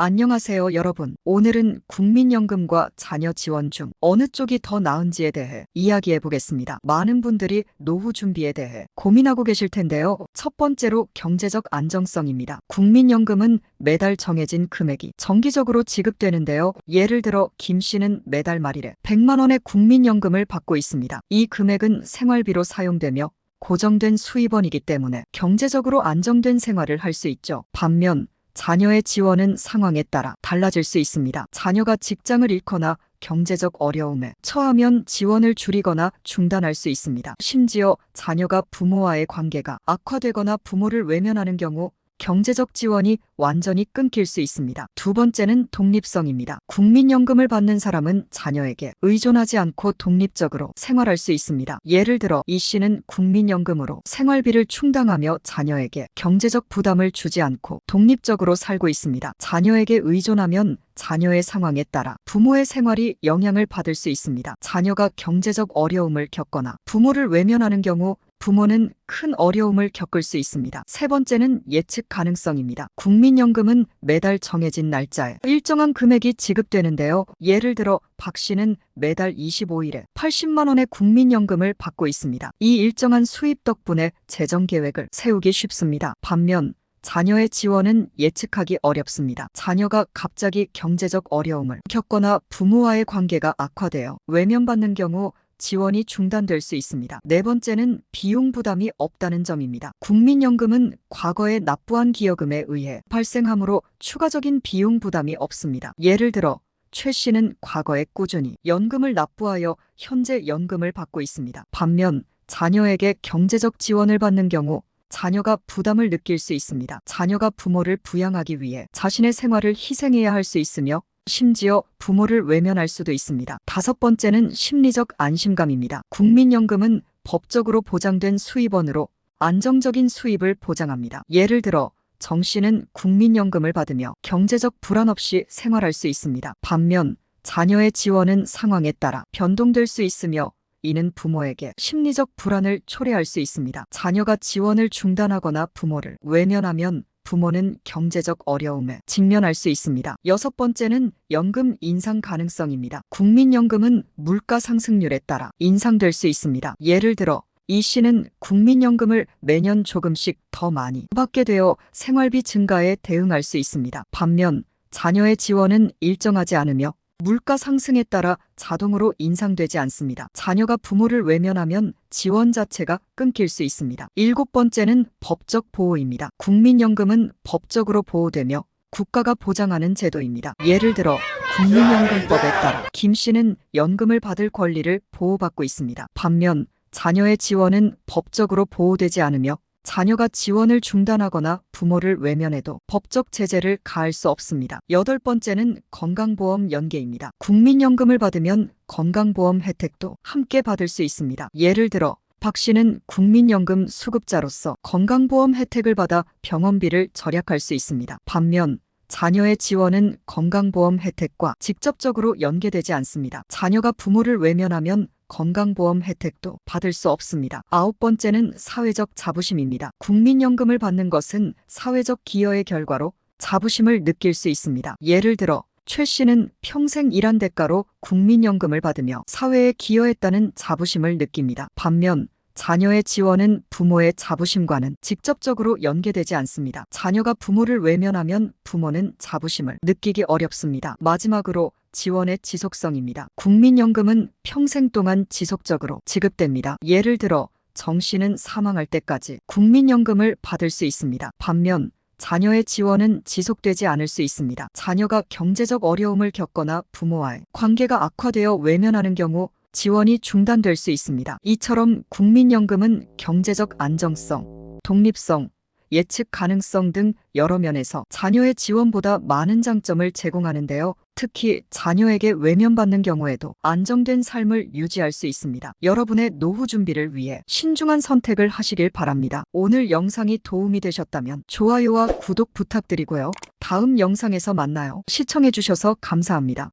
안녕하세요, 여러분. 오늘은 국민연금과 자녀 지원 중 어느 쪽이 더 나은지에 대해 이야기해 보겠습니다. 많은 분들이 노후 준비에 대해 고민하고 계실 텐데요. 첫 번째로 경제적 안정성입니다. 국민연금은 매달 정해진 금액이 정기적으로 지급되는데요. 예를 들어 김 씨는 매달 말일에 100만 원의 국민연금을 받고 있습니다. 이 금액은 생활비로 사용되며 고정된 수입원이기 때문에 경제적으로 안정된 생활을 할 수 있죠. 반면 자녀의 지원은 상황에 따라 달라질 수 있습니다. 자녀가 직장을 잃거나 경제적 어려움에 처하면 지원을 줄이거나 중단할 수 있습니다. 심지어 자녀가 부모와의 관계가 악화되거나 부모를 외면하는 경우 경제적 지원이 완전히 끊길 수 있습니다. 두 번째는 독립성입니다. 국민연금을 받는 사람은 자녀에게 의존하지 않고 독립적으로 생활할 수 있습니다. 예를 들어 이 씨는 국민연금으로 생활비를 충당하며 자녀에게 경제적 부담을 주지 않고 독립적으로 살고 있습니다. 자녀에게 의존하면 자녀의 상황에 따라 부모의 생활이 영향을 받을 수 있습니다. 자녀가 경제적 어려움을 겪거나 부모를 외면하는 경우 부모는 큰 어려움을 겪을 수 있습니다. 세 번째는 예측 가능성입니다. 국민연금은 매달 정해진 날짜에 일정한 금액이 지급되는데요. 예를 들어 박 씨는 매달 25일에 80만 원의 국민연금을 받고 있습니다. 이 일정한 수입 덕분에 재정 계획을 세우기 쉽습니다. 반면 자녀의 지원은 예측하기 어렵습니다. 자녀가 갑자기 경제적 어려움을 겪거나 부모와의 관계가 악화되어 외면받는 경우 지원이 중단될 수 있습니다. 네 번째는 비용 부담이 없다는 점입니다. 국민연금은 과거의 납부한 기여금에 의해 발생하므로 추가적인 비용 부담이 없습니다. 예를 들어 최 씨는 과거에 꾸준히 연금을 납부하여 현재 연금을 받고 있습니다. 반면 자녀에게 경제적 지원을 받는 경우 자녀가 부담을 느낄 수 있습니다. 자녀가 부모를 부양하기 위해 자신의 생활을 희생해야 할 수 있으며 심지어 부모를 외면할 수도 있습니다. 다섯 번째는 심리적 안심감입니다. 국민연금은 법적으로 보장된 수입원으로 안정적인 수입을 보장합니다. 예를 들어 정 씨는 국민연금을 받으며 경제적 불안 없이 생활할 수 있습니다. 반면 자녀의 지원은 상황에 따라 변동될 수 있으며 이는 부모에게 심리적 불안을 초래할 수 있습니다. 자녀가 지원을 중단하거나 부모를 외면하면 부모는 경제적 어려움에 직면할 수 있습니다. 여섯 번째는 연금 인상 가능성입니다. 국민연금은 물가 상승률에 따라 인상될 수 있습니다. 예를 들어 이 씨는 국민연금을 매년 조금씩 더 많이 받게 되어 생활비 증가에 대응할 수 있습니다. 반면 자녀의 지원은 일정하지 않으며 물가 상승에 따라 자동으로 인상되지 않습니다. 자녀가 부모를 외면하면 지원 자체가 끊길 수 있습니다. 일곱 번째는 법적 보호입니다. 국민연금은 법적으로 보호되며 국가가 보장하는 제도입니다. 예를 들어 국민연금법에 따라 김 씨는 연금을 받을 권리를 보호받고 있습니다. 반면 자녀의 지원은 법적으로 보호되지 않으며 자녀가 지원을 중단하거나 부모를 외면해도 법적 제재를 가할 수 없습니다. 여덟 번째는 건강보험 연계입니다. 국민연금을 받으면 건강보험 혜택도 함께 받을 수 있습니다. 예를 들어 박 씨는 국민연금 수급자로서 건강보험 혜택을 받아 병원비를 절약할 수 있습니다. 반면 자녀의 지원은 건강보험 혜택과 직접적으로 연계되지 않습니다. 자녀가 부모를 외면하면 건강보험 혜택도 받을 수 없습니다. 아홉 번째는 사회적 자부심입니다. 국민연금을 받는 것은 사회적 기여의 결과로 자부심을 느낄 수 있습니다. 예를 들어 최 씨는 평생 일한 대가로 국민연금을 받으며 사회에 기여했다는 자부심을 느낍니다. 반면 자녀의 지원은 부모의 자부심과는 직접적으로 연계되지 않습니다. 자녀가 부모를 외면하면 부모는 자부심을 느끼기 어렵습니다. 마지막으로 지원의 지속성입니다. 국민연금은 평생 동안 지속적으로 지급됩니다. 예를 들어 정 씨는 사망할 때까지 국민연금을 받을 수 있습니다. 반면 자녀의 지원은 지속되지 않을 수 있습니다. 자녀가 경제적 어려움을 겪거나 부모와의 관계가 악화되어 외면하는 경우 지원이 중단될 수 있습니다. 이처럼 국민연금은 경제적 안정성, 독립성, 예측 가능성 등 여러 면에서 자녀의 지원보다 많은 장점을 제공하는데요. 특히 자녀에게 외면받는 경우에도 안정된 삶을 유지할 수 있습니다. 여러분의 노후 준비를 위해 신중한 선택을 하시길 바랍니다. 오늘 영상이 도움이 되셨다면 좋아요와 구독 부탁드리고요. 다음 영상에서 만나요. 시청해주셔서 감사합니다.